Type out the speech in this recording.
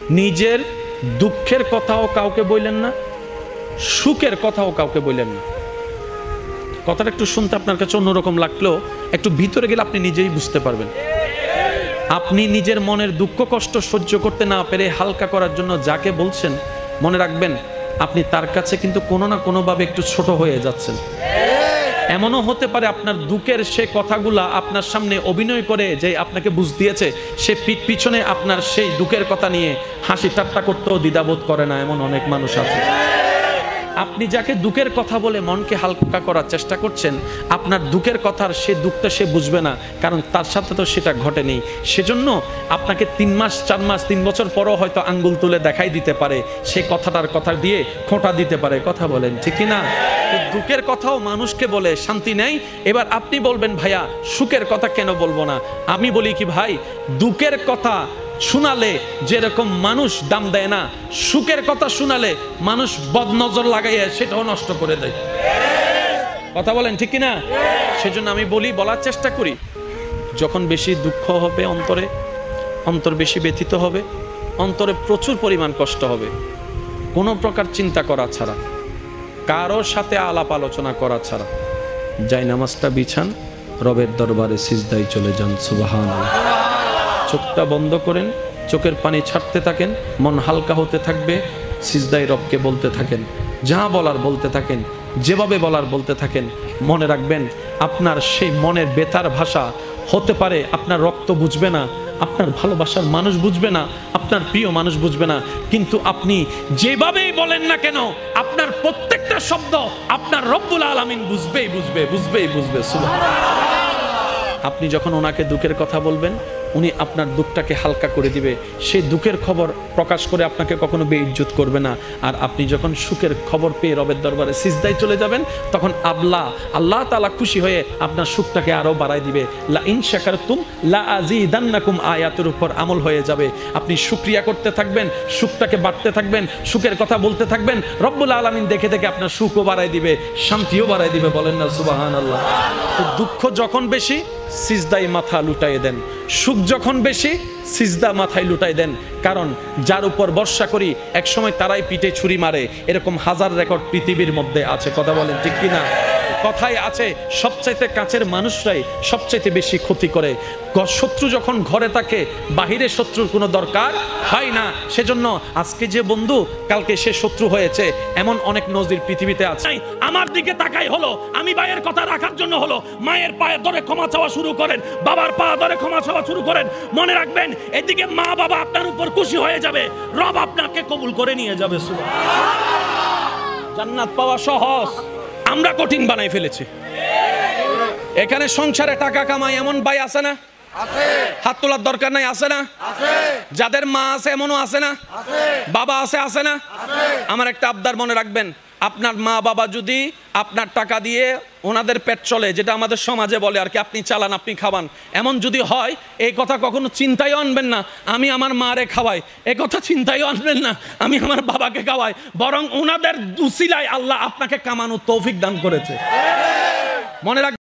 নিজের দুঃখের কথাও কাউকে বললেন না, সুখের কথাও কাউকে বললেন না। কথাটা একটু শুনতে আপনার কাছে অন্যরকম লাগলেও একটু ভিতরে গেলে আপনি নিজেই বুঝতে পারবেন। আপনি নিজের মনের দুঃখ কষ্ট সহ্য করতে না পেরে হালকা করার জন্য যাকে বলছেন, মনে রাখবেন আপনি তার কাছে কিন্তু কোনো না কোনোভাবে একটু ছোট হয়ে যাচ্ছেন। এমনও হতে পারে আপনার দুঃখের সে কথাগুলা আপনার সামনে অভিনয় করে যে আপনাকে বুঝ দিয়েছে, সে পিছনে আপনার সেই দুঃখের কথা নিয়ে হাসি ঠাট্টা করতেও দ্বিধাবোধ করে না, এমন অনেক মানুষ আছে। আপনি যাকে দুঃখের কথা বলে মনকে হালকা করার চেষ্টা করছেন, আপনার দুঃখের কথার সে দুঃখটা সে বুঝবে না, কারণ তার সাথে তো সেটা ঘটেনি। সেজন্য আপনাকে 3 মাস 4 মাস 3 বছর পরও হয়তো আঙ্গুল তুলে দেখাই দিতে পারে, সে কথাটার কথা দিয়ে খোঁটা দিতে পারে। কথা বলেন ঠিক কি না? দুঃখের কথাও মানুষকে বলে শান্তি নেই। এবার আপনি বলবেন ভাইয়া সুখের কথা কেন বলবো না? আমি বলি কি ভাই, দুঃখের কথা শোনালে যেরকম মানুষ দাম দেয় না, সুখের কথা শোনালে মানুষ বদনজর লাগাইয়া সেটাও নষ্ট করে দেয়। কথা বলেন ঠিক কিনা? সেজন্য আমি বলার চেষ্টা করি, যখন বেশি দুঃখ হবে অন্তর বেশি ব্যথিত হবে, অন্তরে প্রচুর পরিমাণ কষ্ট হবে, কোনো প্রকার চিন্তা করা ছাড়া, কারোর সাথে আলাপ আলোচনা করা ছাড়া যাই নামাজটা বিছান, রবের দরবারে সিজদায় চলে যান। সুবহানাল্লাহ। চোখটা বন্ধ করেন, চোখের পানি ছাড়তে থাকেন, মন হালকা হতে থাকবে, সিজদায় রবকে বলতে থাকেন, যা বলার বলতে থাকেন, যেভাবে বলার বলতে থাকেন। মনে রাখবেন আপনার সেই মনের বেতার ভাষা হতে পারে আপনার রক্ত বুঝবে না, আপনার ভালোবাসার মানুষ বুঝবে না, আপনার প্রিয় মানুষ বুঝবে না, কিন্তু আপনি যেভাবেই বলেন না কেন আপনার প্রত্যেকটা শব্দ আপনার রব্বুল আলামিন বুঝবেই বুঝবে। সুবহানাল্লাহ। আপনি যখন ওনাকে দুঃখের কথা বলবেন, উনি আপনার দুঃখটাকে হালকা করে দিবে, সেই দুঃখের খবর প্রকাশ করে আপনাকে কখনো বেইজ্জত করবে না। আর আপনি যখন সুখের খবর পেয়ে রবের দরবারে সিজদায় চলে যাবেন, তখন আল্লাহ তাআলা খুশি হয়ে আপনার সুখটাকে আরো বাড়ায় দিবে। লা ইন শাকারতুম লা আযীদান্নাকুম আয়াতের উপর আমল হয়ে যাবে। আপনি শুকরিয়া করতে থাকবেন, সুখটাকে বাড়তে থাকবেন, সুখের কথা বলতে থাকবেন, রব্বুল আলামিন দেখে আপনার সুখও বাড়ায় দিবে, শান্তিও বাড়ায় দিবে। বলেন না সুবহানাল্লাহ। তো দুঃখ যখন বেশি সিজদায় মাথা লুটাইয়ে দেন, সুখ যখন বেশি সিজদা মাথায় লুটাই দেন। কারণ যার উপর ভরসা করি একসময় তারাই পিঠে ছুরি মারে, এরকম হাজার রেকর্ড পৃথিবীর মধ্যে আছে। কথা বলেন ঠিক কিনা? কথায় আছে সবচাইতে কাছের মানুষরাই সবচাইতে বেশি ক্ষতি করে। শত্রু যখন ঘরে থাকে বাহিরে শত্রুর কোনো দরকার হয় না। সেজন্য আজকে যে বন্ধু কালকে সে শত্রু হয়েছে, এমন অনেক নজির পৃথিবীতে আছে। আমার দিকে তাকাই হলো, আমি ভাইয়ের কথা রাখার জন্য হলো মায়ের পায়ে ধরে ক্ষমা চাওয়া শুরু করেন, বাবার পা ধরে ক্ষমা চাওয়া শুরু করেন। মনে রাখবেন এদিকে মা বাবা আপনার উপর খুশি হয়ে যাবে, রব আপনাকে কবুল করে নিয়ে যাবে। সুবহানাল্লাহ। জান্নাত পাওয়া সহজ, আমরা কঠিন বানাই ফেলেছি। এখানে সংসারে টাকা কামাই এমন ভাই আছে না? আছে। হাত তোলার দরকার নাই, আছে না? আছে। যাদের মা আছে এমনও আছে না? আছে। বাবা আছে না? আছে। আমার একটা আবদার মনে রাখবেন, আপনার মা বাবা যদি আপনার টাকা দিয়ে ওনাদের পেট চলে, যেটা আমাদের সমাজে বলে আর কি, আপনি চালান আপনি খাবান, এমন যদি হয় এই কথা কখনো চিন্তায় আনবেন না আমি আমার মারে খাওয়াই, এই কথা চিন্তায় আনবেন না আমি আমার বাবাকে খাওয়াই, বরং ওনাদের উসিলায় আল্লাহ আপনাকে কামানোর তৌফিক দান করেছে। মনে রাখ।